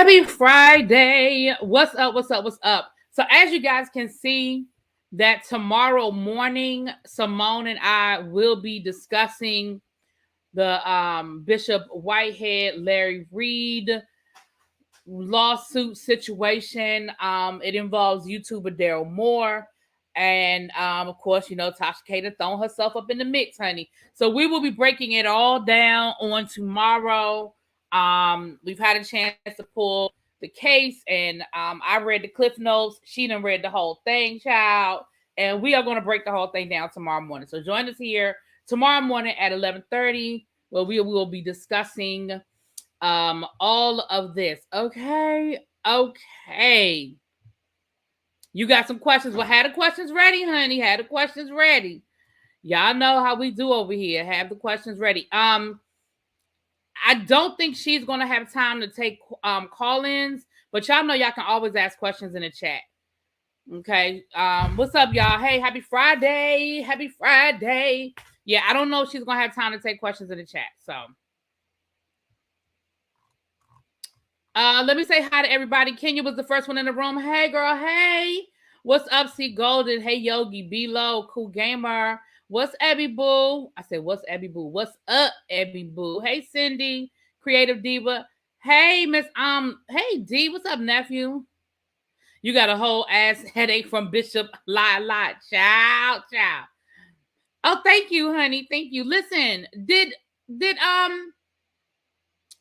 Happy Friday. What's up? What's up? What's up? So as you guys can see that tomorrow morning, Simone and I will be discussing the Bishop Whitehead, Larry Reed lawsuit situation. It involves YouTuber Daryl Moore. And of course, Tasha K throwing herself up in the mix, honey. So we will be breaking it all down on tomorrow. We've had a chance to pull the case, and I read the cliff notes. She done read the whole thing, child. And we are going to break the whole thing down tomorrow morning. So join us here tomorrow morning at 11:30, where we will be discussing all of this. Okay. You got some questions. Well, had the questions ready, honey. Had the questions ready. Y'all know how we do over here. Have the questions ready. I don't think she's gonna have time to take call-ins, but y'all know y'all can always ask questions in the chat. Okay. What's up, y'all? Hey, happy Friday. Happy Friday. Yeah, I don't know if she's gonna have time to take questions in the chat. So let me say hi to everybody. Kenya was the first one in the room. Hey, girl. Hey. What's up, C Golden? Hey, Yogi. B-Lo. Cool Gamer. What's Abby Boo? I said, what's Abby Boo? What's up, Abby Boo? Hey, Cindy. Creative Diva. Hey, Miss, hey, D. What's up, nephew? You got a whole ass headache from Bishop Lie. Child. Oh, thank you, honey. Thank you. Listen, did the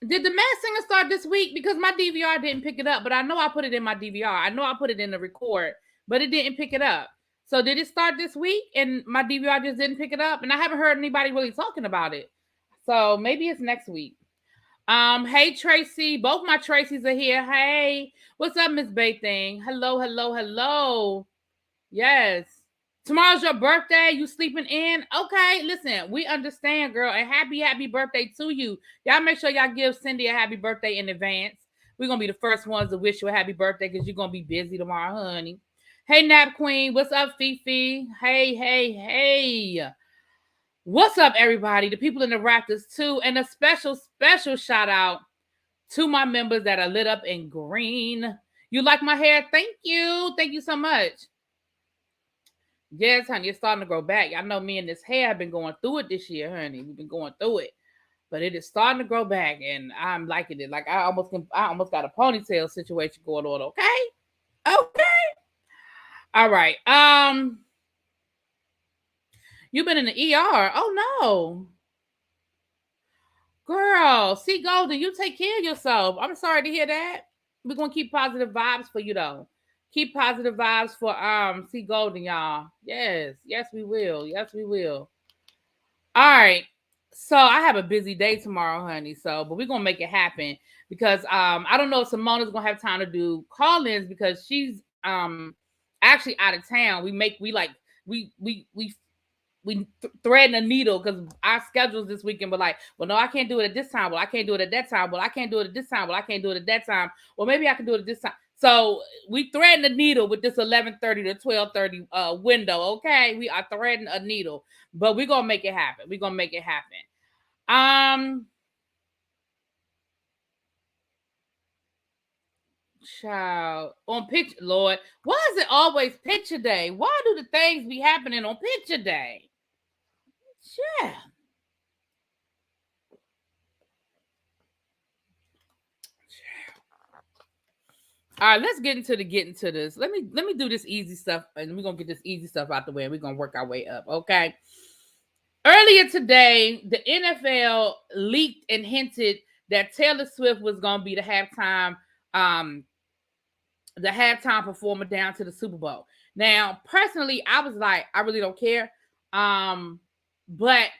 Masked Singer start this week? Because my DVR didn't pick it up, but I know I put it in my DVR. I know I put it in the record, but it didn't pick it up. So did it start this week and my DVR just didn't pick it up? And I haven't heard anybody really talking about it. So maybe it's next week. Hey Tracy, both my Tracys are here. Hey, what's up, Miss Bay Thing? Hello. Yes. Tomorrow's your birthday. You sleeping in? Okay, listen, we understand, girl. And happy birthday to you. Y'all make sure y'all give Cindy a happy birthday in advance. We're going to be the first ones to wish you a happy birthday because you're going to be busy tomorrow, honey. Hey, Nap Queen. What's up, Fifi? Hey. What's up, everybody? The people in the Raptors, too. And a special shout out to my members that are lit up in green. You like my hair? Thank you. Thank you so much. Yes, honey, it's starting to grow back. Y'all know me and this hair have been going through it this year, honey. We've been going through it. But it is starting to grow back, and I'm liking it. Like I almost got a ponytail situation going on, okay? All right. You've been in the ER. Oh no. Girl, see Golden, you take care of yourself. I'm sorry to hear that. We're gonna keep positive vibes for you though. Keep positive vibes for C Golden, y'all. Yes, we will. All right. So I have a busy day tomorrow, honey. So, but we're gonna make it happen because I don't know if Simona's gonna have time to do call-ins because she's actually out of town. We threading a needle because our schedules this weekend were like, well, no, I can't do it at this time. Well, I can't do it at that time. Well, I can't do it at this time. Well, I can't do it at that time. Well, maybe I can do it at this time. So we threading the needle with this 11:30 to 12:30 window. Okay, we are threading a needle, but we're gonna make it happen. Child, on picture, Lord, why is it always picture day? Why do the things be happening on picture day? Yeah. All right, let's get into this. Let me do this easy stuff, and we're gonna get this easy stuff out the way, and we're gonna work our way up. Okay. Earlier today, the NFL leaked and hinted that Taylor Swift was gonna be the halftime performer down to the Super Bowl. Now, personally, I was like, I really don't care. But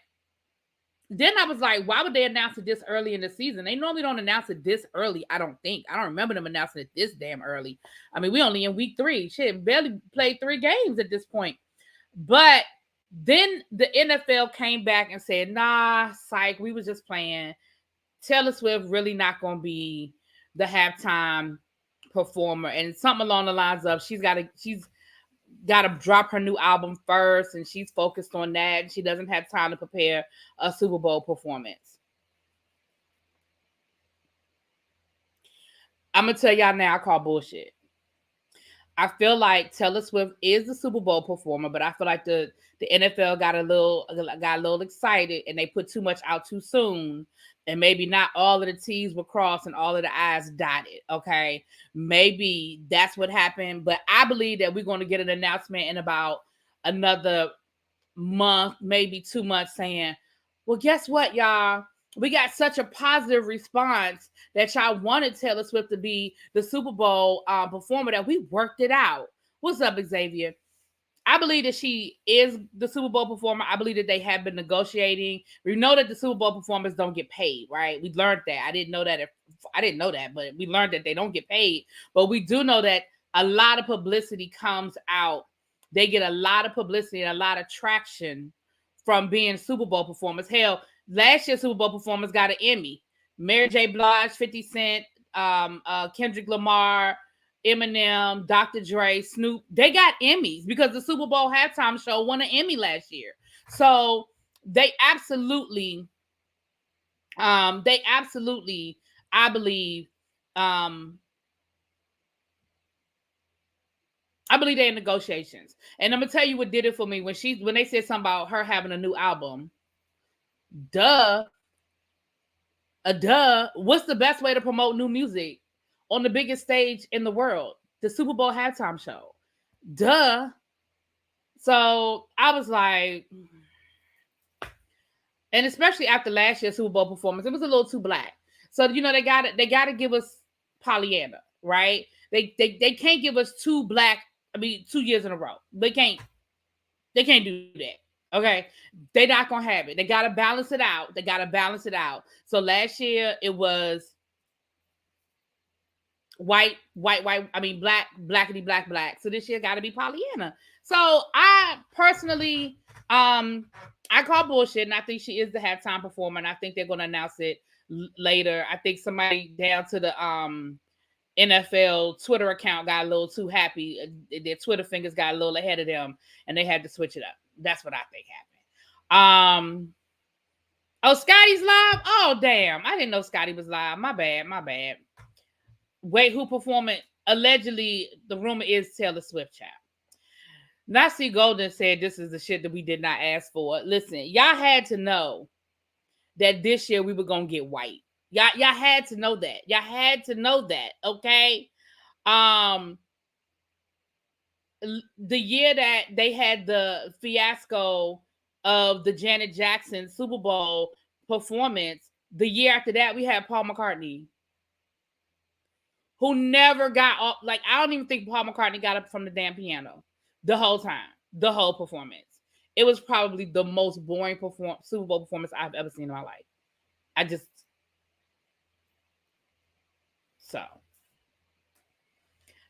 then I was like, why would they announce it this early in the season? They normally don't announce it this early, I don't think. I don't remember them announcing it this damn early. I mean, we only in week 3. Shit, barely played 3 games at this point. But then the NFL came back and said, nah, psych, we was just playing. Taylor Swift really not going to be the halftime performer. And something along the lines of she's got to drop her new album first, and she's focused on that, and she doesn't have time to prepare a Super Bowl performance. I'm gonna tell y'all now. I call bullshit. I feel like Taylor Swift is the Super Bowl performer, but I feel like the NFL got a little excited and they put too much out too soon, and maybe not all of the T's were crossed and all of the I's dotted. Okay, maybe that's what happened, but I believe that we're going to get an announcement in about another month, maybe 2 months, saying, well, guess what, y'all? We got such a positive response that y'all wanted Taylor Swift to be the Super Bowl performer that we worked it out. What's up, Xavier? I believe that she is the Super Bowl performer. I believe that they have been negotiating. We know that the Super Bowl performers don't get paid, right? We learned that. I didn't know that, but we learned that they don't get paid. But we do know that a lot of publicity comes out. They get a lot of publicity and a lot of traction from being Super Bowl performers. Hell, last year's Super Bowl performers got an Emmy. Mary J. Blige, 50 Cent, Kendrick Lamar, Eminem, Dr. Dre, Snoop, they got Emmys because the Super Bowl halftime show won an Emmy last year. So they absolutely, I believe, I believe they're in negotiations. And I'm gonna tell you what did it for me when they said something about her having a new album. Duh. What's the best way to promote new music on the biggest stage in the world? The Super Bowl halftime show. Duh. So I was like, and especially after last year's Super Bowl performance, it was a little too black. So they gotta give us Pollyanna, right? They can't give us 2 years in a row. They can't do that. Okay. They're not gonna have it. They gotta balance it out. So last year it was white, black, blackity, black. So this year got to be Pollyanna. So I personally, I call bullshit, and I think she is the halftime performer, and I think they're going to announce it later. I think somebody down to the NFL Twitter account got a little too happy. Their Twitter fingers got a little ahead of them, and they had to switch it up. That's what I think happened. Oh, Scotty's live? Oh, damn. I didn't know Scotty was live. My bad. Wait, who performing? Allegedly, the rumor is Taylor Swift, child. Nasi Golden said this is the shit that we did not ask for. Listen, y'all had to know that this year we were gonna get white. Y'all had to know that. Y'all had to know that, okay? The year that they had the fiasco of the Janet Jackson Super Bowl performance, the year after that, we had Paul McCartney, who never got up. Like, I don't even think Paul McCartney got up from the damn piano the whole time, the whole performance. It was probably the most boring Super Bowl performance I've ever seen in my life.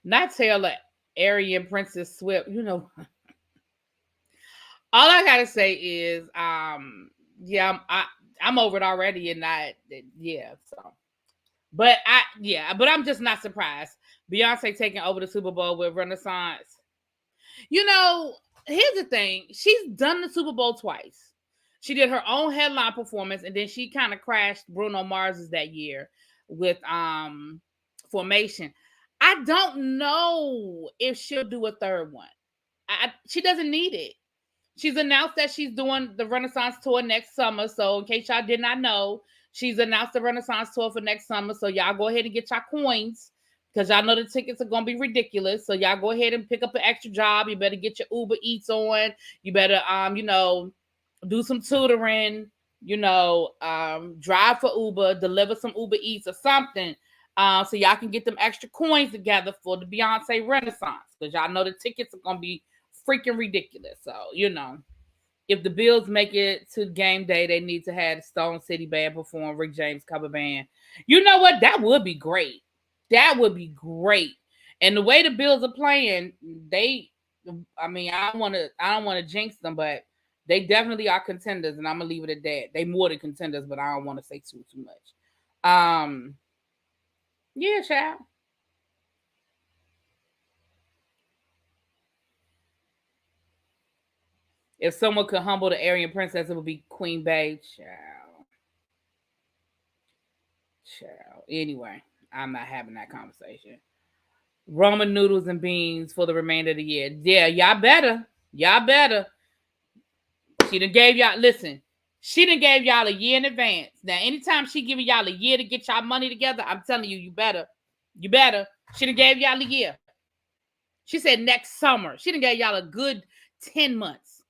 Not Taylor, Aryan Princess Swift, all I gotta say is, I'm over it already, and but I'm just not surprised. Beyonce taking over the Super Bowl with Renaissance. Here's the thing. She's done the Super Bowl twice. She did her own headline performance, and then she kind of crashed Bruno Mars's that year with Formation. I don't know if she'll do a third one. She doesn't need it. She's announced that she's doing the Renaissance tour next summer. So in case y'all did not know, she's announced the Renaissance tour for next summer. So y'all go ahead and get y'all coins, because y'all know the tickets are going to be ridiculous. So y'all go ahead and pick up an extra job. You better get your Uber Eats on. You better, do some tutoring, drive for Uber, deliver some Uber Eats or something. So y'all can get them extra coins together for the Beyonce Renaissance, because y'all know the tickets are going to be freaking ridiculous. So, if the Bills make it to game day, they need to have the Stone City Band perform Rick James cover band. You know what? That would be great. That would be great. And the way the Bills are playing, I don't want to jinx them, but they definitely are contenders, and I'm gonna leave it at that. They more than contenders, but I don't want to say too much. Yeah, child. If someone could humble the Aryan princess, it would be Queen Bey. Child. Anyway, I'm not having that conversation. Ramen noodles and beans for the remainder of the year. Yeah, y'all better. Y'all better. She done gave y'all, listen, she done gave y'all a year in advance. Now, anytime she giving y'all a year to get y'all money together, I'm telling you, you better. You better. She done gave y'all a year. She said next summer. She done gave y'all a good 10 months.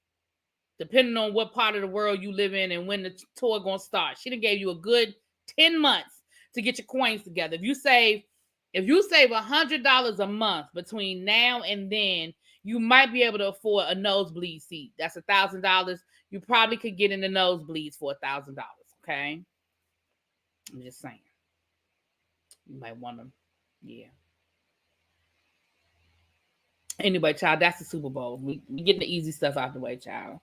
Depending on what part of the world you live in and when the tour gonna start. She done gave you a good 10 months to get your coins together. If you save $100 a month between now and then, you might be able to afford a nosebleed seat. That's $1,000. You probably could get in the nosebleeds for $1,000. Okay, I'm just saying. You might want to, yeah. Anyway, child, that's the Super Bowl. We getting the easy stuff out the way, child.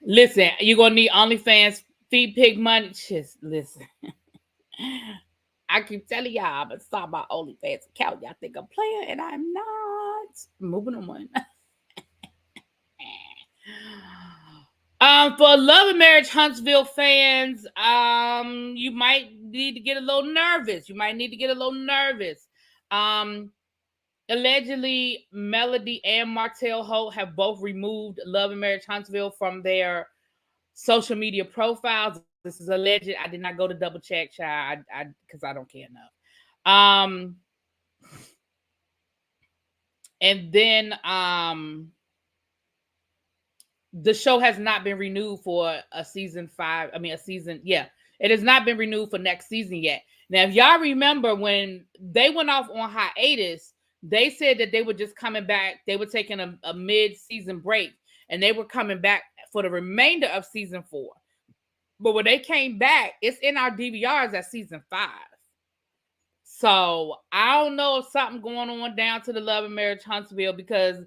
Listen, you're gonna need OnlyFans feed pig money. Just listen. I keep telling y'all, I'm gonna start my OnlyFans account. Y'all think I'm playing, and I'm not. Moving on. For Love and Marriage Huntsville fans, you might need to get a little nervous. Allegedly, Melody and Martell Holt have both removed Love and Marriage Huntsville from their social media profiles. This is alleged. I did not go to double check, child, because I don't care enough. And then the show has not been renewed for a season 5. I mean, it has not been renewed for next season yet. Now, if y'all remember when they went off on hiatus, they said that they were just coming back. They were taking a mid-season break, and they were coming back for the remainder of season 4. But when they came back, it's in our DVRs at season 5. So I don't know if something going on down to the Love and Marriage Huntsville, because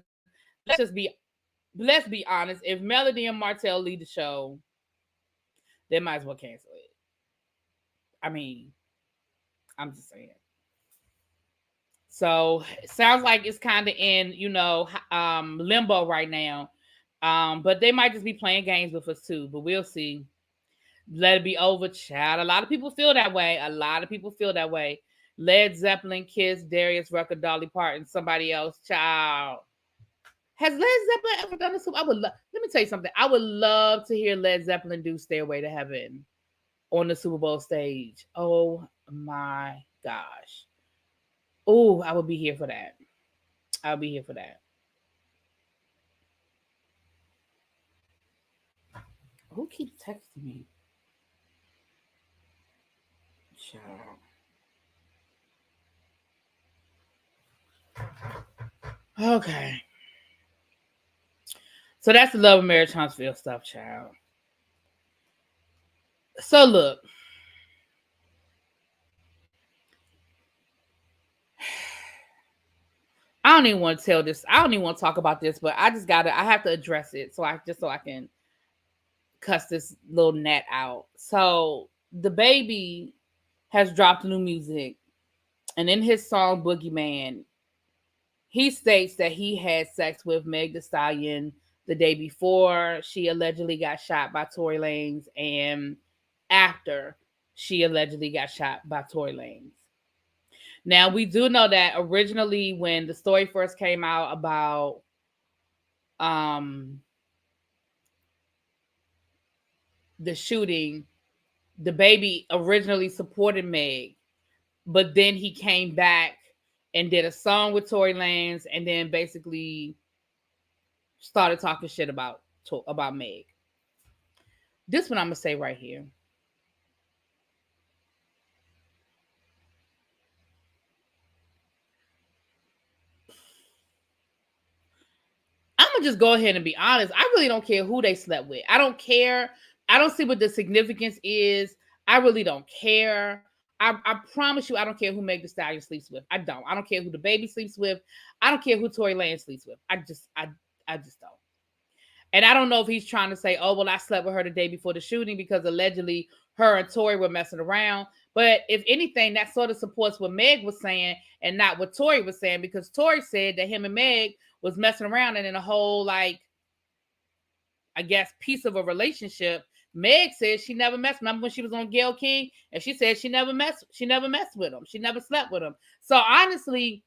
let's be honest. If Melody and Martell lead the show, they might as well cancel it. I mean, I'm just saying. So it sounds like it's kind of in, limbo right now. But they might just be playing games with us too. But we'll see. Let it be over, child. A lot of people feel that way. Led Zeppelin, Kiss, Darius Rucker, Dolly Parton, somebody else, child. Has Led Zeppelin ever done this? Let me tell you something. I would love to hear Led Zeppelin do Stairway to Heaven on the Super Bowl stage. Oh my gosh. Oh, I would be here for that. Who keeps texting me? Child. Okay. So that's the Love and Marriage Huntsville stuff, child. So look. I don't even want to tell this. I don't even want to talk about this, but I have to address it so I can cuss this little gnat out. So the baby has dropped new music, and in his song Boogeyman, he states that he had sex with Meg Thee Stallion the day before she allegedly got shot by Tory Lanez and after she allegedly got shot by Tory Lanez. Now, we do know that originally when the story first came out about the shooting, the baby originally supported Meg, but then he came back and did a song with Tory Lanez and then basically started talking shit about Meg. This one I'm going to say right here. I'm going to just go ahead and be honest. I really don't care who they slept with. I don't care. I don't see what the significance is. I really don't care. I promise you, I don't care who Meg Thee Stallion sleeps with. I don't. I don't care who the baby sleeps with. I don't care who Tory Lanez sleeps with. I just don't. And I don't know if he's trying to say, oh, well, I slept with her the day before the shooting because allegedly her and Tory were messing around. But if anything, that sort of supports what Meg was saying and not what Tory was saying, because Tory said that him and Meg was messing around and in a whole, like, I guess, piece of a relationship Meg said she never messed. Remember when she was on Gayle King, and she said she never messed with him. She never slept with him. So honestly,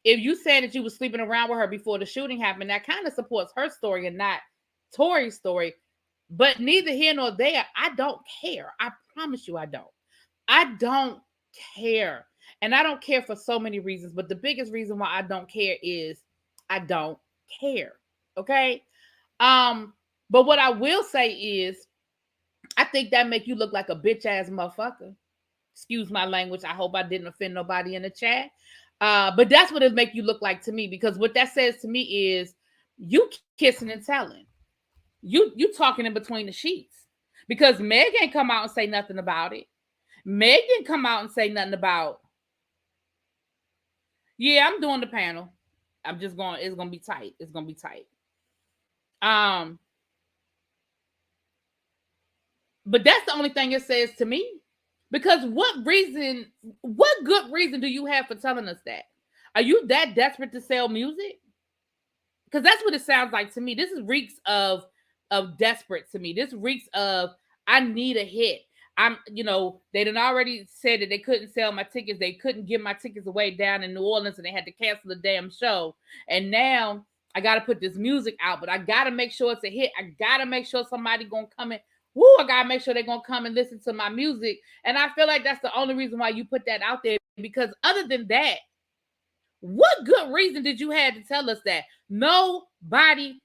if you said that you was sleeping around with her before the shooting happened, that kind of supports her story and not Tori's story. But neither here nor there. I don't care. I promise you, I don't. I don't care. And I don't care for so many reasons, but the biggest reason why I don't care is I don't care. Okay? But what I will say is I think that make you look like a bitch ass motherfucker. Excuse my language. I hope I didn't offend nobody in the chat. But that's what it make you look like to me, because what that says to me is you kissing and telling. You talking in between the sheets. Because Meg ain't come out and say nothing about it. Meg didn't come out and say nothing about, yeah, I'm doing the panel. I'm just going, it's gonna be tight. It's gonna be tight. But that's the only thing it says to me. Because what good reason do you have for telling us that? Are you that desperate to sell music? Because that's what it sounds like to me. This is reeks of desperate to me. This reeks of I need a hit. They done already said that they couldn't sell my tickets. They couldn't give my tickets away down in New Orleans, and they had to cancel the damn show. And now I got to put this music out, but I got to make sure it's a hit. I got to make sure somebody gonna come in. I got to make sure they're gonna come and listen to my music. And I feel like that's the only reason why you put that out there. Because other than that, what good reason did you have to tell us that? Nobody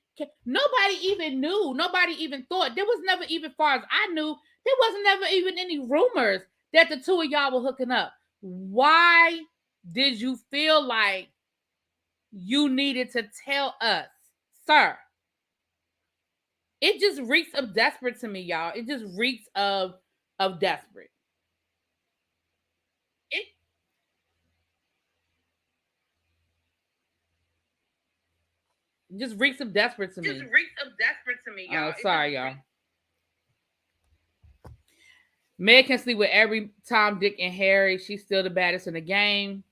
even knew. Nobody even thought. There was never, even far as I knew, there wasn't never even any rumors that the two of y'all were hooking up. Why did you feel like you needed to tell us, sir? It just reeks of desperate to me, y'all. It just reeks of desperate. It just reeks of desperate to me. Just reeks of desperate to me, y'all. Oh, sorry, y'all. Meg can sleep with every Tom, Dick, and Harry. She's still the baddest in the game.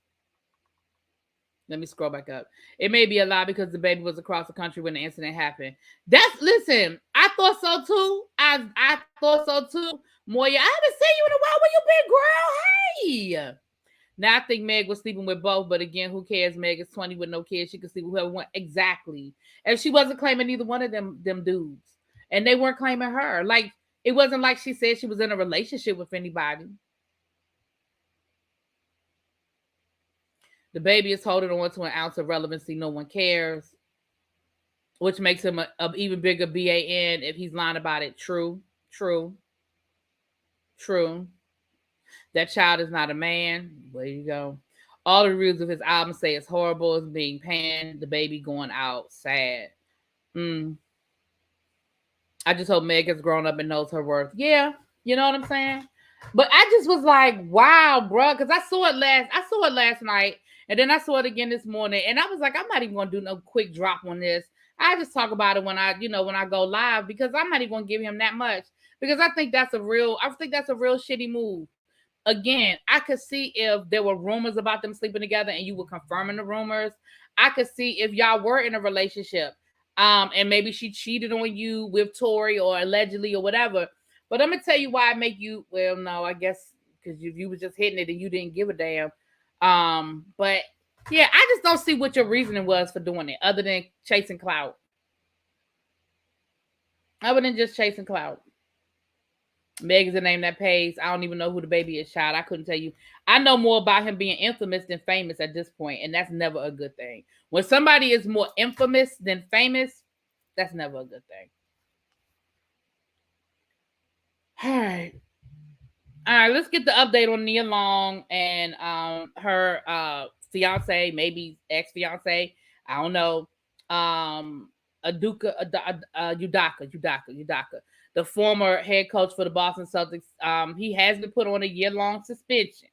Let me scroll back up. It may be a lie because the baby was across the country when the incident happened. Listen, I thought so too. I thought so too. Moya, I haven't seen you in a while. Where you been, girl? Hey. Now I think Meg was sleeping with both, but again, who cares? Meg is 20 with no kids. She could sleep with whoever want. Exactly. And she wasn't claiming either one of them dudes. And they weren't claiming her. Like, it wasn't like she said she was in a relationship with anybody. The baby is holding on to an ounce of relevancy. No one cares, which makes him an even bigger BAN if he's lying about it. True. That child is not a man. There you go. All the reviews of his album say it's horrible. It's being panned. The baby going out sad. I just hope Meg has grown up and knows her worth. Yeah, you know what I'm saying? But I just was like, wow, bro, because I saw it last night, and then I saw it again this morning, and I was like, I'm not even gonna do no quick drop on this. I just talk about it when I go live, because I'm not even gonna give him that much, because I think that's a real shitty move. Again, I could see if there were rumors about them sleeping together and you were confirming the rumors. I could see if y'all were in a relationship, and maybe she cheated on you with Tori or allegedly or whatever. But I'm gonna tell you why I make you. Well, no, I guess because you was just hitting it and you didn't give a damn. But yeah, I just don't see what your reasoning was for doing it, other than chasing clout. Other than just chasing clout. Meg is the name that pays. I don't even know who the baby is, child. I couldn't tell you. I know more about him being infamous than famous at this point, and that's never a good thing. When somebody is more infamous than famous, that's never a good thing. All right, let's get the update on Nia Long and her fiance, maybe ex-fiance. I don't know. Udaka, the former head coach for the Boston Celtics. He has been put on a year-long suspension.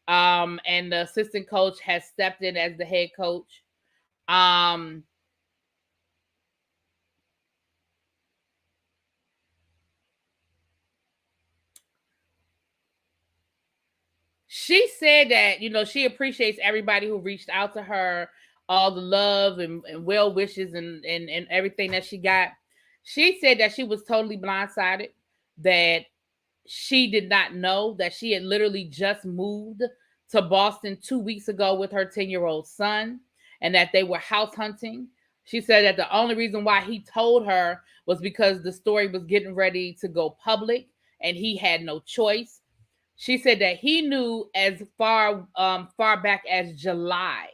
And the assistant coach has stepped in as the head coach. She said that, she appreciates everybody who reached out to her. all the love and well wishes and everything that she got. She said that she was totally blindsided, that she did not know that she had literally just moved to Boston 2 weeks ago with her 10-year-old son and that they were house hunting. She said that the only reason why he told her was because the story was getting ready to go public and he had no choice. She said that he knew as far back as July.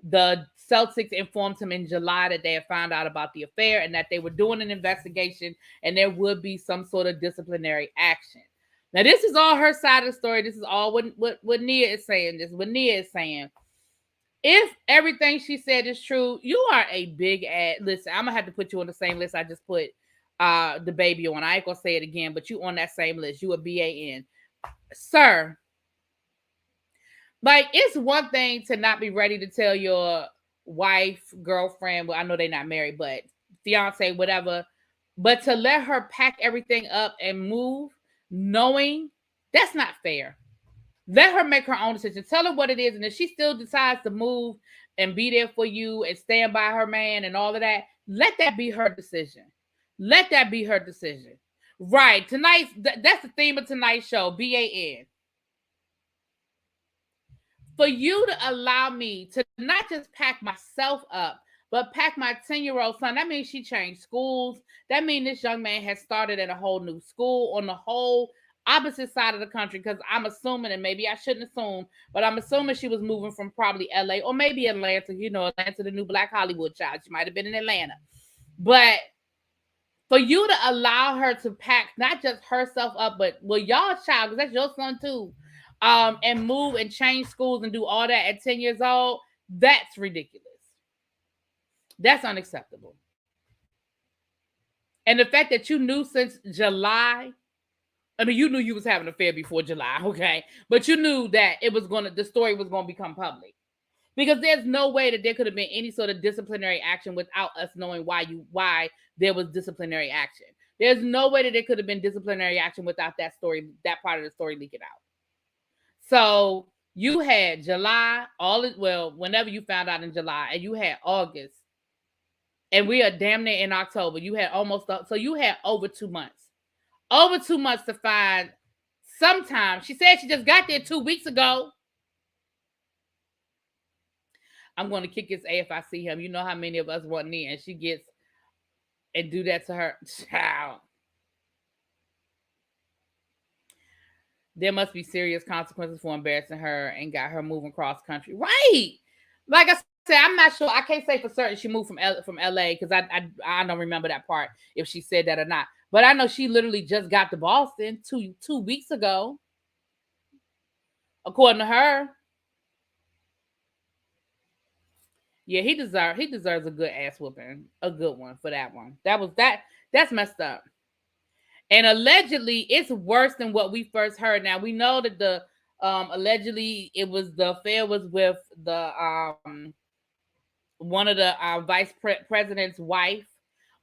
The Celtics informed him in July that they had found out about the affair and that they were doing an investigation and there would be some sort of disciplinary action. Now, this is all her side of the story. This is all what Nia is saying. This is what Nia is saying. If everything she said is true, you are a big ass. Listen, I'm gonna have to put you on the same list I just put the baby on. I ain't gonna say it again, but you on that same list. You a BAN. Sir, like, it's one thing to not be ready to tell your wife, girlfriend, well, I know they're not married, but fiance, whatever, but to let her pack everything up and move, knowing that's not fair. Let her make her own decision. Tell her what it is. And if she still decides to move and be there for you and stand by her man and all of that, let that be her decision. Let that be her decision. Right. That's the theme of tonight's show, BAN. For you to allow me to not just pack myself up, but pack my 10-year-old son, that means she changed schools. That means this young man has started at a whole new school on the whole opposite side of the country, because I'm assuming, and maybe I shouldn't assume, but I'm assuming she was moving from probably LA or maybe Atlanta. You know, Atlanta, the new Black Hollywood child. She might have been in Atlanta. But for you to allow her to pack not just herself up, but well, y'all's child, because that's your son too, and move and change schools and do all that at 10 years old, that's ridiculous. That's unacceptable. And the fact that you knew since July, I mean, you knew you was having an affair before July, okay? But you knew that the story was gonna become public. Because there's no way that there could have been any sort of disciplinary action without us knowing why there was disciplinary action. There's no way that there could have been disciplinary action without that part of the story leaking out. So you had July, whenever you found out in July, and you had August, and we are damn near in October. You had so you had over 2 months. Over 2 months to find sometime. She said she just got there 2 weeks ago. I'm going to kick his A if I see him. You know how many of us want Nia, and she gets and do that to her. Child. There must be serious consequences for embarrassing her and got her moving cross country. Right. Like I said, I'm not sure. I can't say for certain she moved from LA, because I don't remember that part, if she said that or not. But I know she literally just got to Boston two weeks ago, according to her. Yeah, he deserves a good ass whooping, a good one for that one. That's messed up. And allegedly, it's worse than what we first heard. Now we know that the allegedly the affair was with the one of the vice president's wife,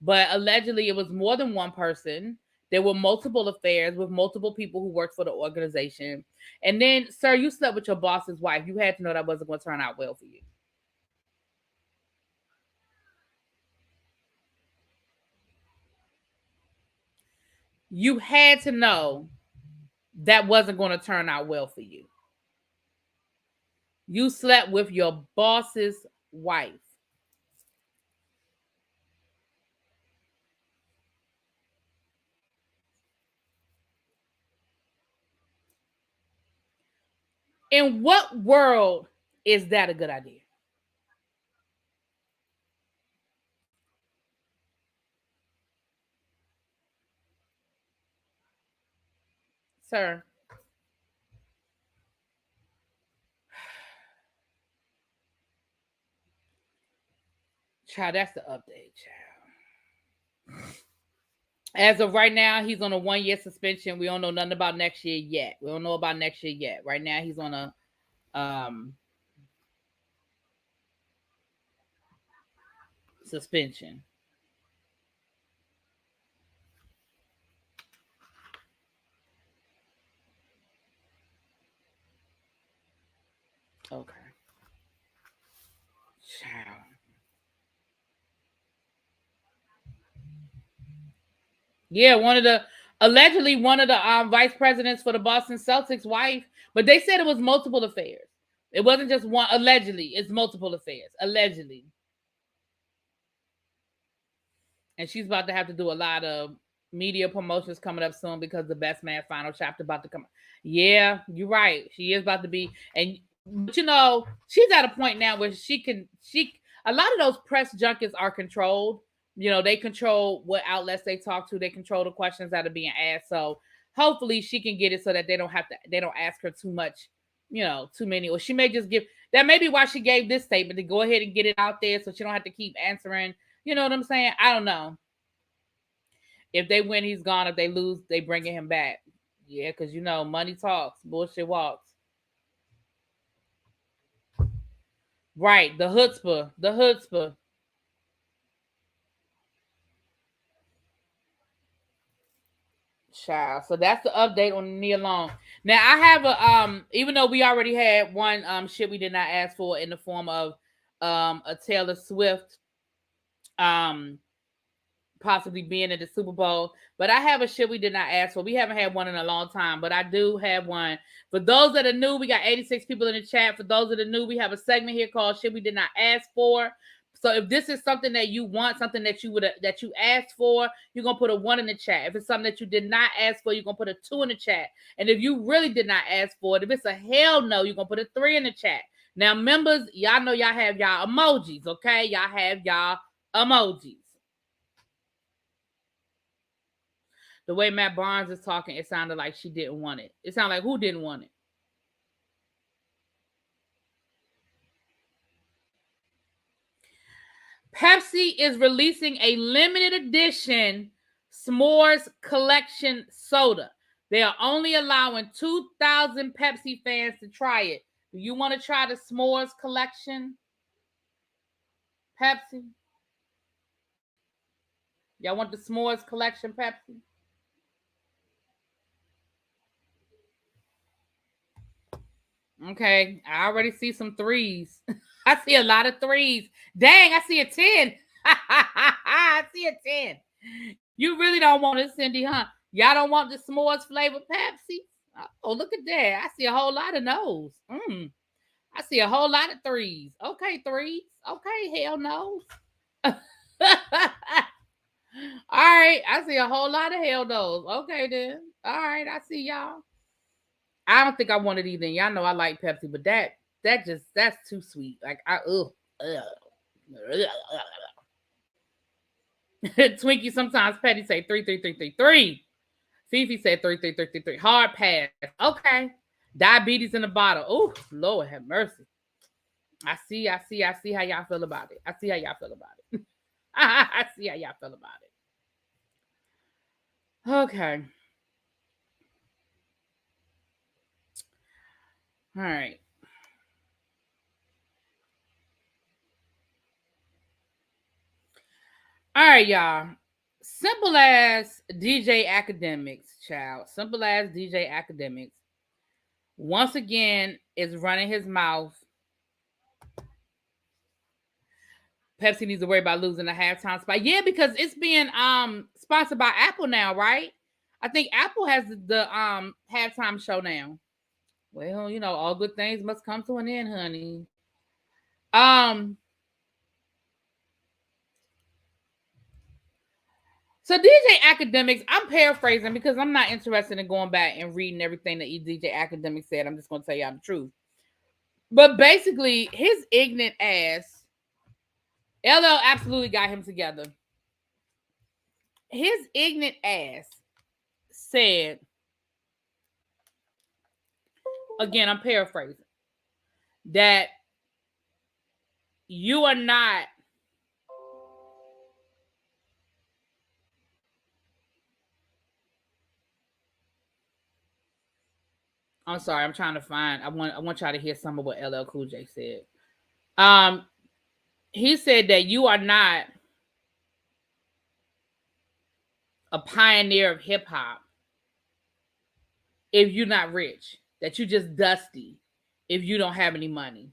but allegedly it was more than one person. There were multiple affairs with multiple people who worked for the organization. And then, sir, you slept with your boss's wife. You had to know that wasn't going to turn out well for you. You had to know that wasn't going to turn out well for you. You slept with your boss's wife. In what world is that a good idea? Sir. Child, that's the update, child. As of right now, he's on a 1-year suspension. We don't know nothing about next year yet. We don't know about next year yet. Right now, he's on a suspension. Okay. Child. Yeah, allegedly one of the vice presidents for the Boston Celtics' wife, but they said it was multiple affairs. It wasn't just one. Allegedly, it's multiple affairs. Allegedly, and she's about to have to do a lot of media promotions coming up soon because the Best Man final chapter about to come. Yeah, you're right. She is about to be, but she's at a point now where a lot of those press junkets are controlled. They control what outlets they talk to. They control the questions that are being asked. So hopefully she can get it so that they don't ask her too much, too many, or she may just give. That may be why she gave this statement, to go ahead and get it out there so she don't have to keep answering. You know what I'm saying? I don't know. If they win, he's gone. If they lose, they bringing him back. Yeah, because money talks, bullshit walks. Right, the chutzpah. Child. So that's the update on Nia Long. Now I have even though we already had one shit we did not ask for in the form of a Taylor Swift possibly being in the Super Bowl, but I have a shit we did not ask for. We haven't had one in a long time, but I do have one. For those that are new, we got 86 people in the chat. For those that are new, we have a segment here called Shit We Did Not Ask For. So if this is something that you want, something that you asked for, you're gonna put a 1 in the chat. If it's something that you did not ask for, you're gonna put a 2 in the chat. And if you really did not ask for it, if it's a hell no, you're gonna put a 3 in the chat. Now, members, y'all know y'all have y'all emojis, okay? Y'all have y'all emojis. The way Matt Barnes is talking, it sounded like she didn't want it. It sounded like who didn't want it? Pepsi is releasing a limited edition s'mores collection soda. They are only allowing 2,000 Pepsi fans to try it. Do you want to try the s'mores collection? Pepsi? Y'all want the s'mores collection, Pepsi? Okay, I already see some 3s. I see a lot of 3s. Dang, I see a 10. I see a 10. You really don't want it, Cindy, huh? Y'all don't want the s'mores flavored Pepsi? Oh, look at that. I see a whole lot of no's. I see a whole lot of 3s. Okay, 3s. Okay, hell no. All right, I see a whole lot of hell no's. Okay, then. All right, I see y'all. I don't think I want it either. Y'all know I like Pepsi, but that's too sweet. Like Twinkie sometimes Petty say 33333. Fifi said 33333. Hard pass. Okay. Diabetes in the bottle. Oh, Lord have mercy. I see how y'all feel about it. I see how y'all feel about it. I see how y'all feel about it. Okay. All right. All right, y'all. Simple as DJ Akademiks, child. Simple as DJ Akademiks. Once again, is running his mouth. Pepsi needs to worry about losing the halftime spot. Yeah, because it's being sponsored by Apple now, right? I think Apple has the halftime show now. Well, all good things must come to an end, honey. So DJ Akademiks, I'm paraphrasing because I'm not interested in going back and reading everything that DJ Akademiks said. I'm just going to tell y'all the truth. But basically, his ignorant ass, LL absolutely got him together. His ignorant ass said, again, I'm paraphrasing, that you are not I'm sorry, I'm trying to find. I want y'all to hear some of what LL Cool J said. He said that you are not a pioneer of hip hop if you're not rich. That you just dusty if you don't have any money.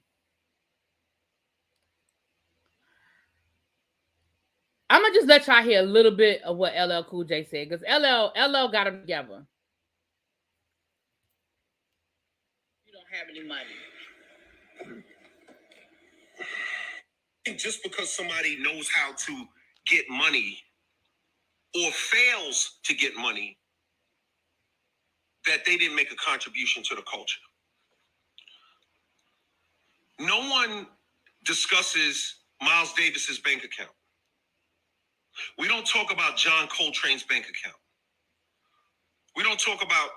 I'm I'm gonna just let y'all hear a little bit of what LL Cool J said, because LL got them together. You don't have any money. Just because somebody knows how to get money or fails to get money, that they didn't make a contribution to the culture. No one discusses Miles Davis's bank account. We don't talk about John Coltrane's bank account. We don't talk about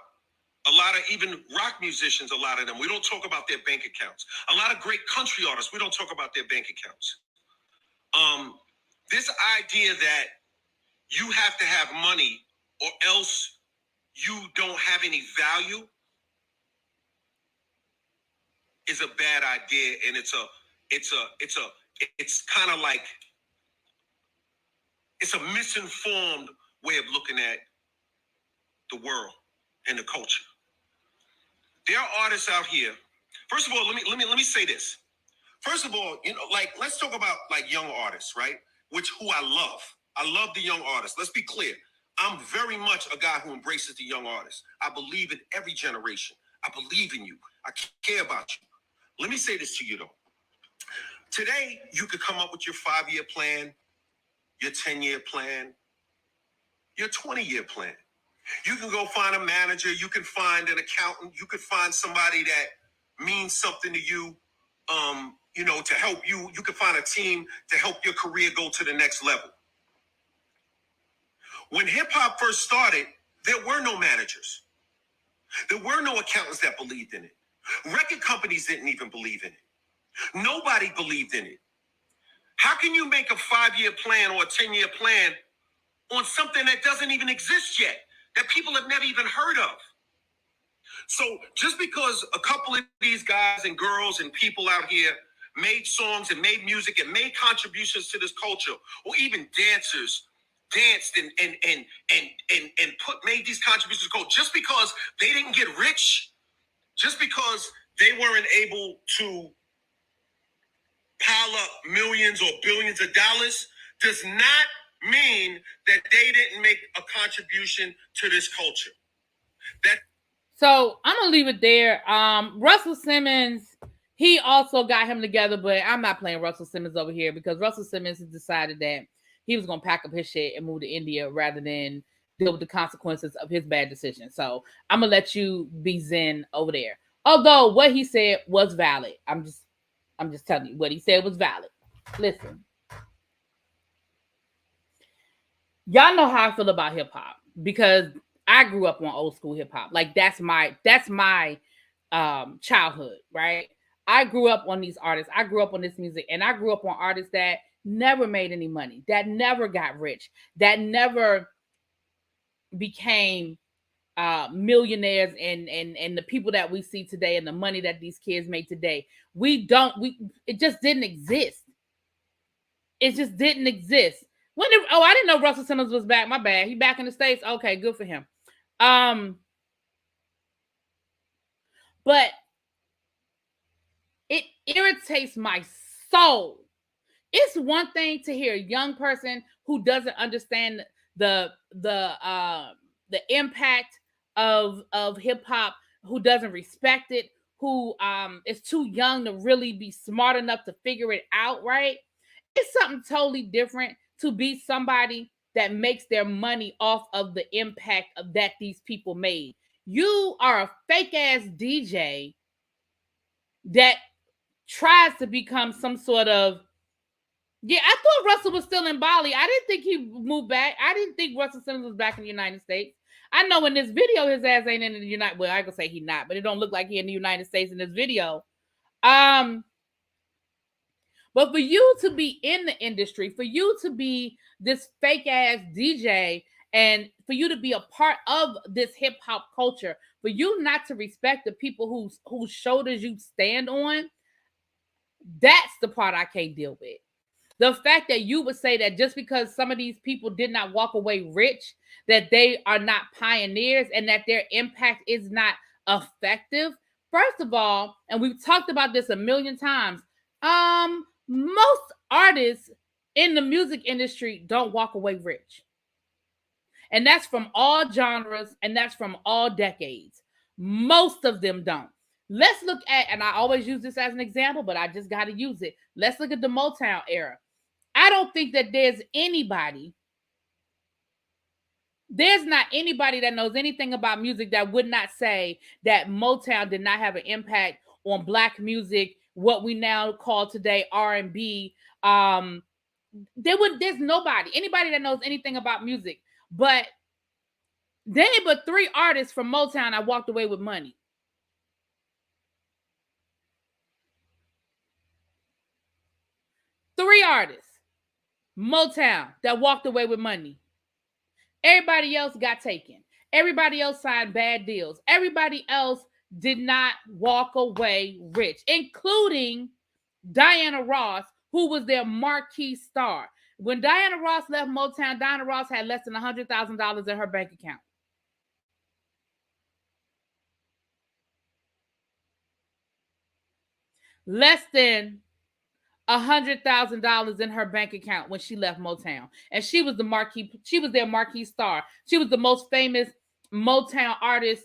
a lot of even rock musicians, a lot of them. We don't talk about their bank accounts. A lot of great country artists, we don't talk about their bank accounts. This idea that you have to have money or else you don't have any value is a bad idea, and it's kind of like it's a misinformed way of looking at the world and the culture. There are artists out here. First of all, let me say this. First of all, let's talk about like young artists, right? Who I love. I love the young artists. Let's be clear. I'm very much a guy who embraces the young artists. I believe in every generation. I believe in you. I care about you. Let me say this to you though. Today, you could come up with your 5-year plan, your 10-year plan, your 20-year plan. You can go find a manager. You can find an accountant. You could find somebody that means something to you, to help you. You could find a team to help your career go to the next level. When hip hop first started, there were no managers. There were no accountants that believed in it. Record companies didn't even believe in it. Nobody believed in it. How can you make a 5-year plan or a 10-year plan on something that doesn't even exist yet, that people have never even heard of? So just because a couple of these guys and girls and people out here made songs and made music and made contributions to this culture, or even dancers danced and made these contributions to culture, just because they didn't get rich, just because they weren't able to pile up millions or billions of dollars, does not mean that they didn't make a contribution to this culture. So I'm gonna leave it there. Russell Simmons, he also got him together, but I'm not playing Russell Simmons over here because Russell Simmons has decided that he was gonna pack up his shit and move to India rather than deal with the consequences of his bad decision. So I'm gonna let you be zen over there. Although what he said was valid. I'm just telling you what he said was valid. Listen. Y'all know how I feel about hip hop because I grew up on old school hip hop. Like that's my childhood, right? I grew up on these artists. I grew up on this music, and I grew up on artists that never made any money, that never got rich, that never became millionaires and the people that we see today and the money that these kids make today. It just didn't exist. It just didn't exist. I didn't know Russell Simmons was back. My bad. He back in the States. Okay, good for him. But it irritates my soul. It's one thing to hear a young person who doesn't understand the impact of hip hop, who doesn't respect it, who is too young to really be smart enough to figure it out, right? It's something totally different to be somebody that makes their money off of the impact of that these people made. You are a fake ass DJ that tries to become some sort of, yeah, I thought Russell was still in Bali. I didn't think he moved back. I didn't think Russell Simmons was back in the United States. I know in this video his ass ain't in the United. Well, I can say he not, but it don't look like he in the United States in this video. But for you to be in the industry, for you to be this fake ass DJ, and for you to be a part of this hip hop culture, for you not to respect the people whose shoulders you stand on, that's the part I can't deal with. The fact that you would say that just because some of these people did not walk away rich, that they are not pioneers and that their impact is not effective. First of all, and we've talked about this a million times, most artists in the music industry don't walk away rich. And that's from all genres and that's from all decades. Most of them don't. Let's look at, and I always use this as an example, but I just got to use it. Let's look at the Motown era. I don't think that there's not anybody that knows anything about music that would not say that Motown did not have an impact on Black music, what we now call today R&B. There's anybody that knows anything about music, but but 3 artists from Motown I walked away with money. Three artists, Motown, that walked away with money. Everybody else got taken. Everybody else signed bad deals. Everybody else did not walk away rich, including Diana Ross, who was their marquee star. When Diana Ross left Motown, Diana Ross had less than $100,000 in her bank account. Less than $100,000 in her bank account when she left Motown. And she was their marquee star. She was the most famous Motown artist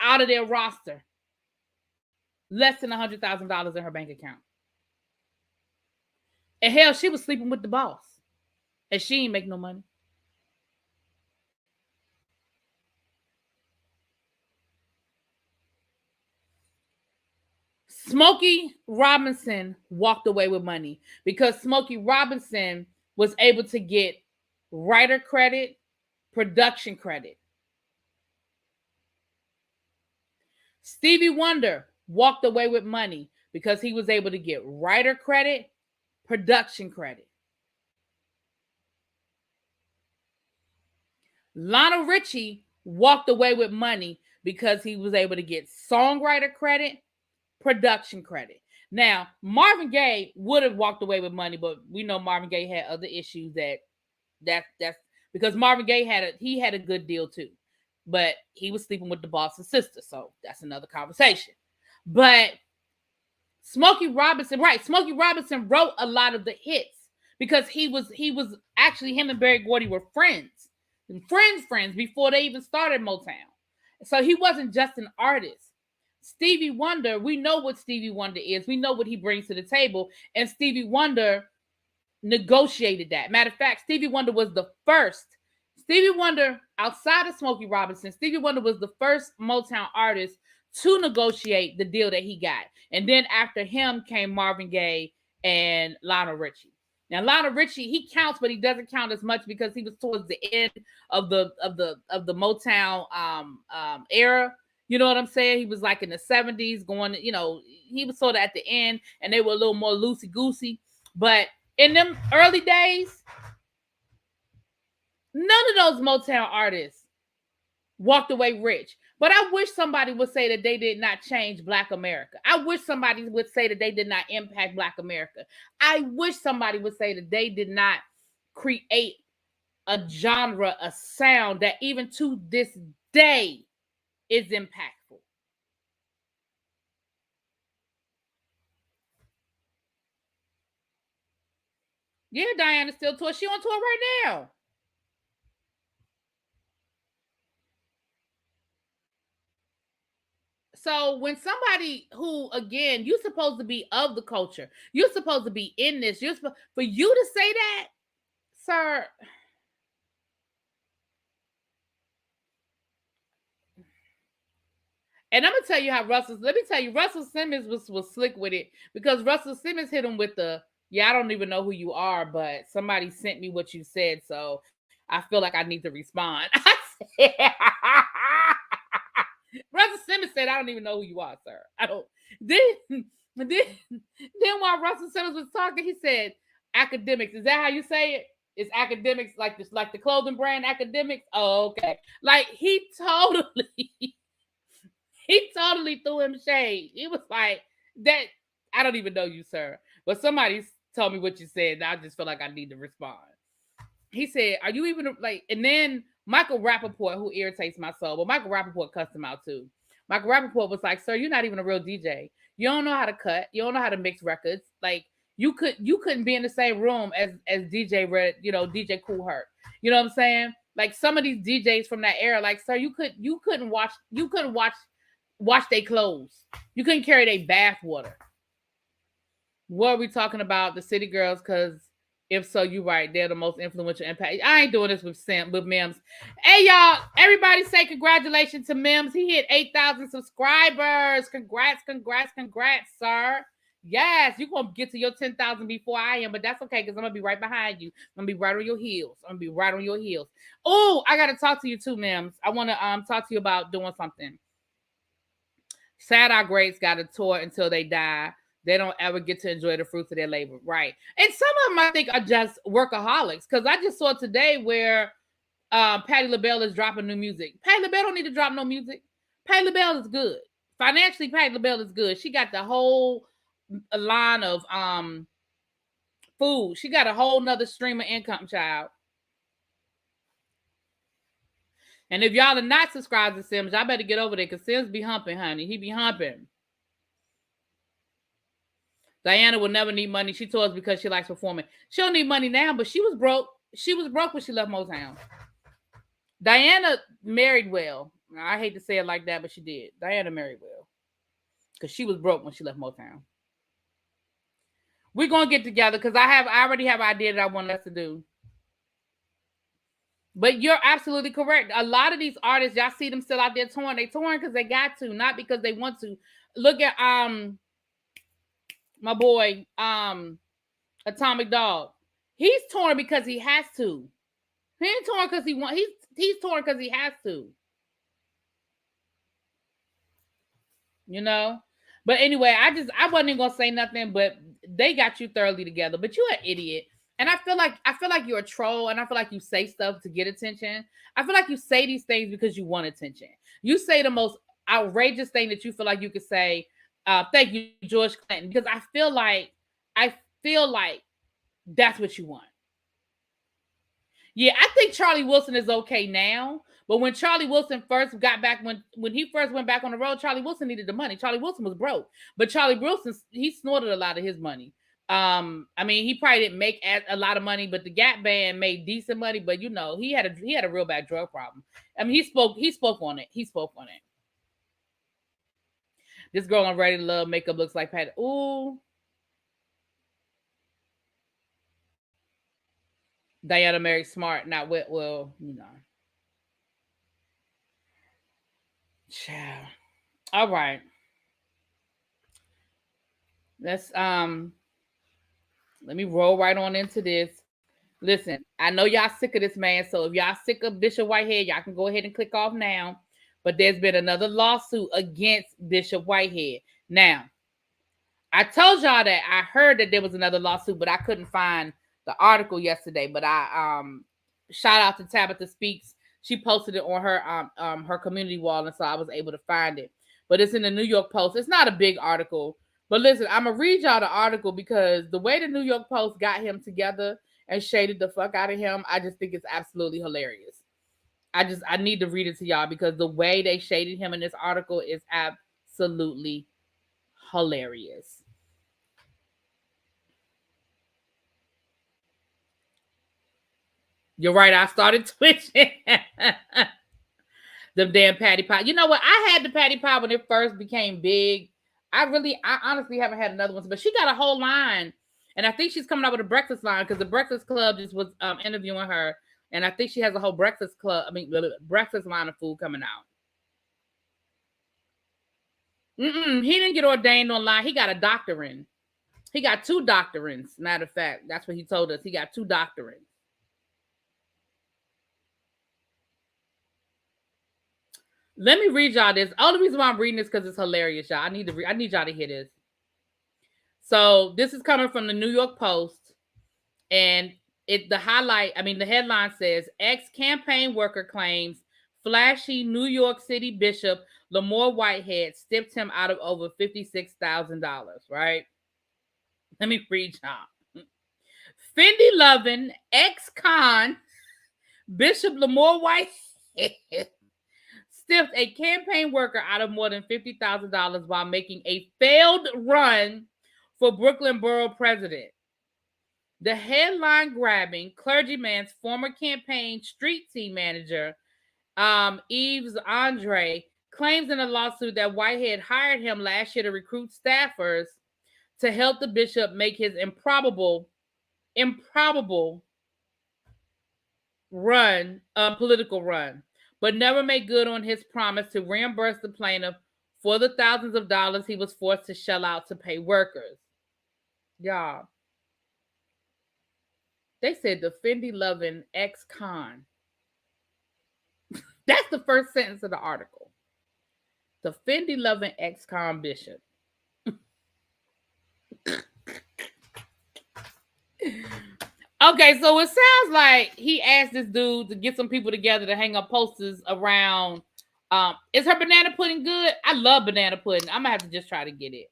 out of their roster. Less than $100,000 in her bank account. And hell, she was sleeping with the boss. And she ain't make no money. Smokey Robinson walked away with money because Smokey Robinson was able to get writer credit, production credit. Stevie Wonder walked away with money because he was able to get writer credit, production credit. Lionel Richie walked away with money because he was able to get songwriter credit, production credit. Now, Marvin Gaye would have walked away with money, but we know Marvin Gaye had other issues that's because Marvin Gaye had a good deal too, but he was sleeping with the boss's sister, so that's another conversation. But Smokey Robinson wrote a lot of the hits because he was actually, him and Berry Gordy were friends before they even started Motown. So he wasn't just an artist. Stevie Wonder, we know what Stevie Wonder is. We know what he brings to the table. And Stevie Wonder negotiated that. Matter of fact, Stevie Wonder was the first. Stevie Wonder, outside of Smokey Robinson, Stevie Wonder was the first Motown artist to negotiate the deal that he got. And then after him came Marvin Gaye and Lionel Richie. Now Lionel Richie, he counts, but he doesn't count as much because he was towards the end of the Motown era. You know what I'm saying? He was like in the 70s going, he was sort of at the end and they were a little more loosey-goosey. But in them early days, none of those Motown artists walked away rich. But I wish somebody would say that they did not change Black America. I wish somebody would say that they did not impact Black America. I wish somebody would say that they did not create a genre, a sound that even to this day is impactful. Yeah, Diana's still tour. She on tour right now. So when somebody who, again, you're supposed to be of the culture, you're supposed to be in this, for you to say that, sir. And I'm gonna tell you how Russell Simmons was slick with it because Russell Simmons hit him with I don't even know who you are, but somebody sent me what you said, so I feel like I need to respond. Russell Simmons said, I don't even know who you are, sir. I don't. Then while Russell Simmons was talking, he said, Akademiks. Is that how you say it? It's Akademiks, like this, like the clothing brand Akademiks? Oh, okay. Like he totally threw him shade. He was like, that, I don't even know you, sir. But somebody told me what you said, and I just feel like I need to respond. He said, are you even like, and then Michael Rappaport, who irritates my soul, but Michael Rappaport cussed him out too. Michael Rappaport was like, sir, you're not even a real DJ. You don't know how to cut. You don't know how to mix records. Like, you couldn't be in the same room as DJ Red, DJ Cool Herc. You know what I'm saying? Like some of these DJs from that era, like sir, you couldn't wash their clothes. You couldn't carry their bath water. What are we talking about? The City Girls? Because if so, you right. They're the most influential impact. I ain't doing this with Mims. Hey, y'all. Everybody say congratulations to Mims. He hit 8,000 subscribers. Congrats, sir. Yes, you're going to get to your 10,000 before I am, but that's okay because I'm going to be right behind you. I'm going to be right on your heels. Oh, I got to talk to you too, Mims. I want to talk to you about doing something. Sad our greats got a tour until they die. They don't ever get to enjoy the fruits of their labor, right? And some of them I think are just workaholics because I just saw today where Patti LaBelle is dropping new music. Patti LaBelle don't need to drop no music. Patti LaBelle is good. Financially, Patti LaBelle is good. She got the whole line of food. She got a whole nother stream of income, child. And if y'all are not subscribed to Sims, y'all better get over there because Sims be humping, honey. He be humping. Diana will never need money. She tours because she likes performing. She don't need money now, but she was broke. She was broke when she left Motown. Diana married well. I hate to say it like that, but she did. Diana married well. Because she was broke when she left Motown. We're going to get together because I already have an idea that I want us to do. But you're absolutely correct. A lot of these artists, y'all see them still out there touring. They touring because they got to, not because they want to. Look at my boy, Atomic Dog. He's touring because he has to. He ain't touring because he wants. He's touring because he has to. You know? But anyway, I wasn't even gonna say nothing, but they got you thoroughly together. But you're an idiot. And I feel like you're a troll, and I feel like you say stuff to get attention. I feel like you say these things because you want attention. You say the most outrageous thing that you feel like you could say. Thank you, George Clinton, because I feel like that's what you want. Yeah, I think Charlie Wilson is okay now, but when Charlie Wilson first got back, when he first went back on the road, Charlie Wilson needed the money. Charlie Wilson was broke, but Charlie Wilson, he snorted a lot of his money. I mean, he probably didn't make a lot of money, but the Gap Band made decent money. But you know, he had a real bad drug problem. I mean, he spoke on it. This girl on Ready to Love makeup looks like Patty. Ooh. Diana married smart, not well, you know. Child. All right. Let's let me roll right on into this. Listen, I know y'all sick of this man, so if y'all sick of Bishop Whitehead, y'all can go ahead and click off now. But there's been another lawsuit against Bishop Whitehead. Now, I told y'all that I heard that there was another lawsuit, but I couldn't find the article yesterday. But I shout out to Tabitha Speaks. She posted it on her community wall, and so I was able to find it. But it's in the New York Post. It's not a big article. But listen, I'm going to read y'all the article because the way the New York Post got him together and shaded the fuck out of him, I just think it's absolutely hilarious. I need to read it to y'all because the way they shaded him in this article is absolutely hilarious. You're right. I started twitching. Them damn patty pie. You know what? I had the patty pie when it first became big. I honestly haven't had another one, but she got a whole line. And I think she's coming out with a breakfast line because the Breakfast Club just was interviewing her. And I think she has a whole breakfast line of food coming out. He didn't get ordained online. He got a doctorate. He got 2 doctorates. Matter of fact, that's what he told us. He got 2 doctorates. Let me read y'all this. Only reason why I'm reading this because it's hilarious, y'all. I need y'all to hear this. So this is coming from the New York Post, and the headline says ex-campaign worker claims flashy New York City Bishop Lamore Whitehead stiffed him out of over $56,000. Right? Let me read y'all. Fendi loving ex-con Bishop Lamore Whitehead stiffed a campaign worker out of more than $50,000 while making a failed run for Brooklyn Borough President. The headline-grabbing clergyman's former campaign street team manager, Yves Andre, claims in a lawsuit that Whitehead hired him last year to recruit staffers to help the bishop make his improbable political run, but never made good on his promise to reimburse the plaintiff for the thousands of dollars he was forced to shell out to pay workers. Y'all, they said the Fendi-loving ex-con. That's the first sentence of the article. The Fendi-loving ex-con bishop. Okay, so it sounds like he asked this dude to get some people together to hang up posters around. Is her banana pudding good? I love banana pudding. I'm gonna have to just try to get it.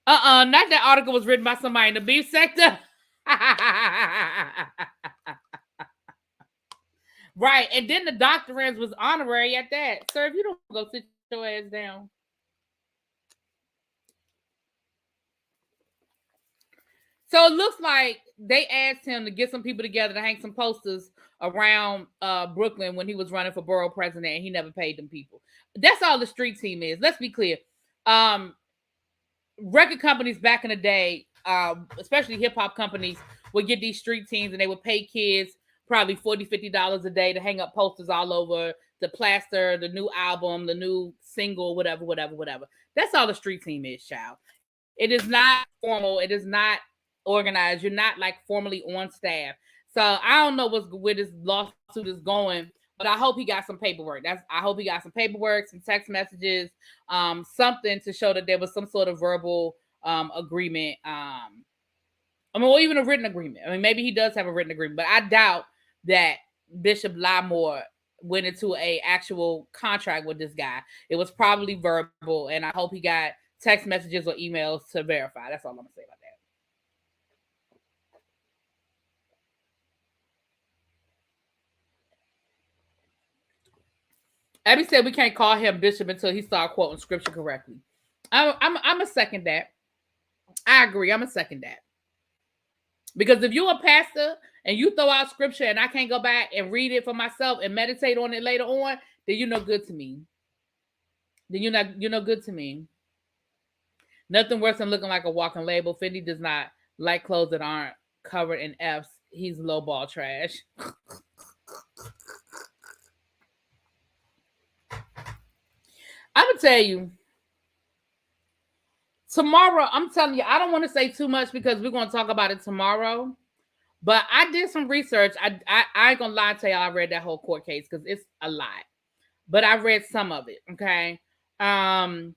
Not that article was written by somebody in the beef sector. Right, and then the doctorate was honorary at that. Sir, if you don't go sit your ass down. So it looks like they asked him to get some people together to hang some posters around Brooklyn when he was running for borough president, and he never paid them people. That's all the street team is. Let's be clear. Record companies back in the day, especially hip-hop companies, would get these street teams and they would pay kids probably $40, $50 a day to hang up posters all over, to plaster the new album, the new single, whatever. That's all the street team is, child. It is not formal. It is not organized. You're not like formally on staff. So I don't know where this lawsuit is going, but I hope he got some paperwork. I hope he got some paperwork, some text messages, something to show that there was some sort of verbal agreement. Or even a written agreement. I mean, maybe he does have a written agreement, but I doubt that Bishop Lamore went into a actual contract with this guy. It was probably verbal, and I hope he got text messages or emails to verify. That's all I'm gonna say about that. Abby said we can't call him bishop until he started quoting scripture correctly. I'm a second that. I agree. I'm a second that. Because if you're a pastor and you throw out scripture and I can't go back and read it for myself and meditate on it later on, then you're no good to me. You're no good to me. Nothing worse than looking like a walking label. Fendi does not like clothes that aren't covered in F's. He's lowball trash. I'm going to tell you, tomorrow, I'm telling you, I don't want to say too much because we're going to talk about it tomorrow. But I did some research. I ain't going to lie to y'all. I read that whole court case because it's a lot. But I read some of it, okay? And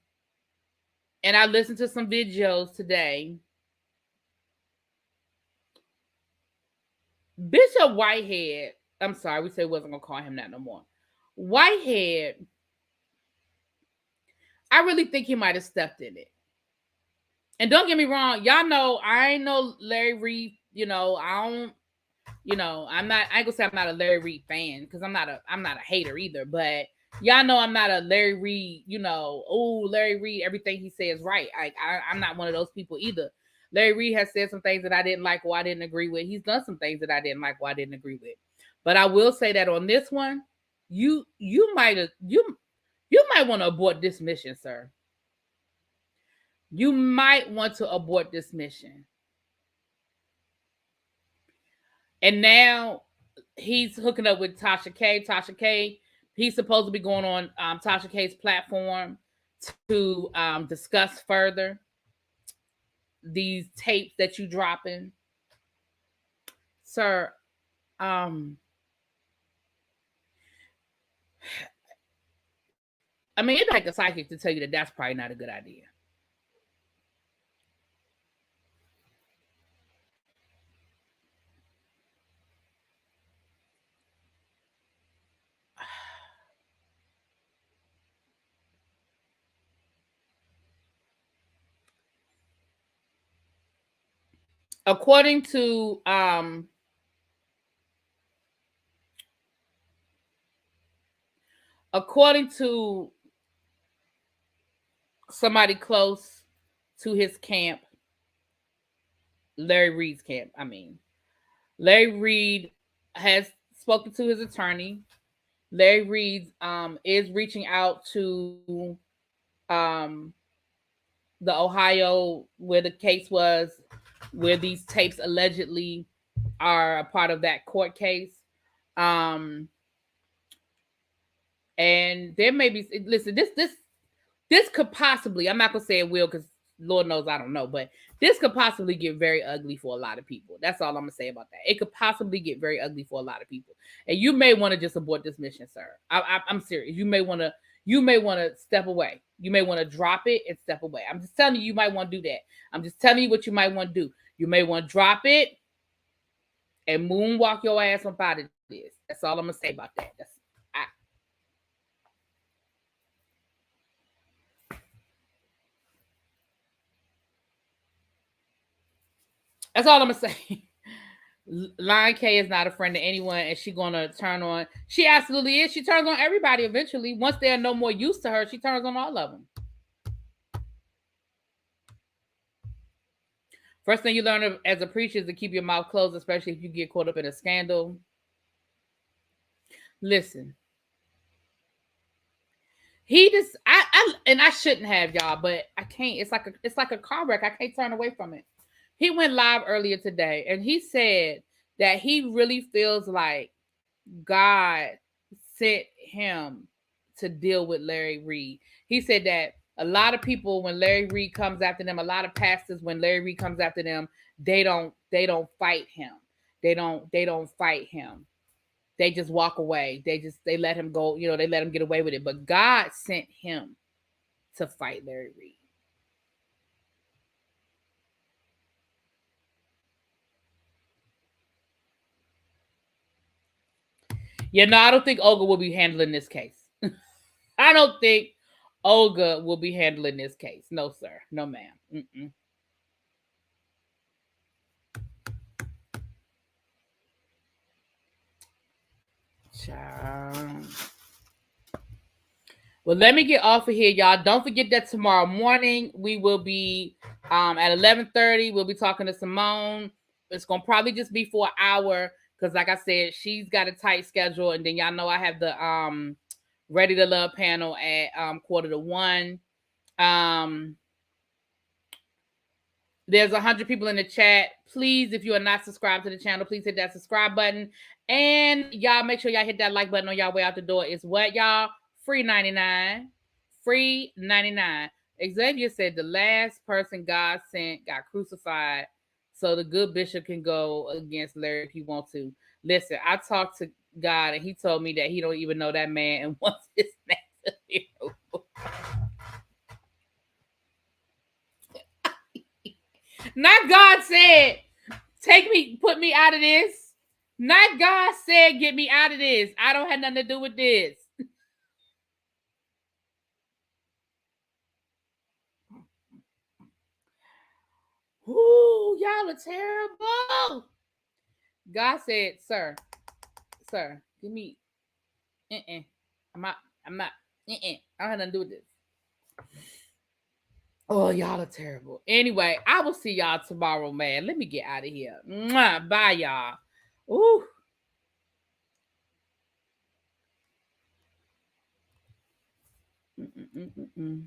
I listened to some videos today. Bishop Whitehead, I'm sorry, we said we wasn't going to call him that no more. Whitehead, I really think he might have stepped in it. And don't get me wrong, y'all know I ain't no Larry Reed, I ain't gonna say I'm not a Larry Reed fan because I'm not a hater either, but y'all know I'm not a Larry Reed, Larry Reed, everything he says right. I'm not one of those people either. Larry Reed has said some things that I didn't like or I didn't agree with. He's done some things that I didn't like or I didn't agree with. But I will say that on this one, you might want to abort this mission, sir. You might want to abort this mission. And now he's hooking up with Tasha K. Tasha K, he's supposed to be going on Tasha K's platform to discuss further these tapes that you dropping. Sir, I mean, it'd take a psychic to tell you that that's probably not a good idea. According to somebody close to his camp, Larry Reid's camp. I mean, Larry Reid has spoken to his attorney. Larry Reid is reaching out to um, the Ohio where the case was, where these tapes allegedly are a part of that court case. And there may be, listen, this could possibly, I'm not gonna say it will because Lord knows I don't know, but this could possibly get very ugly for a lot of people. That's all I'm gonna say about that. It could possibly get very ugly for a lot of people, and you may want to just abort this mission, sir. I'm serious. You may want to step away. You may want to drop it and step away. I'm just telling you might want to do that. I'm just telling you what you might want to do. You may want to drop it and moonwalk your ass up out of this. That's all I'm gonna say about that. That's all I'm gonna say. Lion K is not a friend to anyone, and she's gonna turn on. She absolutely is. She turns on everybody eventually. Once they're no more use to her, she turns on all of them. First thing you learn as a preacher is to keep your mouth closed, especially if you get caught up in a scandal. Listen, he just I shouldn't have, y'all, but I can't. It's like a car wreck. I can't turn away from it. He went live earlier today, and he said that he really feels like God sent him to deal with Larry Reid. He said that a lot of people, when Larry Reid comes after them, a lot of pastors, when Larry Reid comes after them, they don't fight him. They don't fight him. They just walk away. They let him go. You know, they let him get away with it. But God sent him to fight Larry Reid. Yeah, no, I don't think Olga will be handling this case. I don't think Olga will be handling this case. No, sir. No, ma'am. Mm-mm. Child. Well, let me get off of here, y'all. Don't forget that tomorrow morning we will be at 11:30. We'll be talking to Simone. It's gonna probably just be for an hour because, like I said, she's got a tight schedule, and then y'all know I have the Ready to Love panel at 12:45. There's 100 people in the chat. Please, if you are not subscribed to the channel, please hit that subscribe button, and y'all make sure y'all hit that like button on y'all way out the door. It's what, y'all? Free 99. Free 99. Xavier said the last person God sent got crucified so the good bishop can go against Larry if he wants to. Listen, I talked to God and he told me that he don't even know that man and wants his name to be. Not God said, put me out of this. Not God said, get me out of this. I don't have nothing to do with this. Ooh, y'all are terrible. God said, sir, give me, I'm not, I don't have nothing to do with this. Oh, y'all are terrible. Anyway, I will see y'all tomorrow, man. Let me get out of here. Mwah, bye, y'all. Ooh. Mm-mm-mm-mm-mm.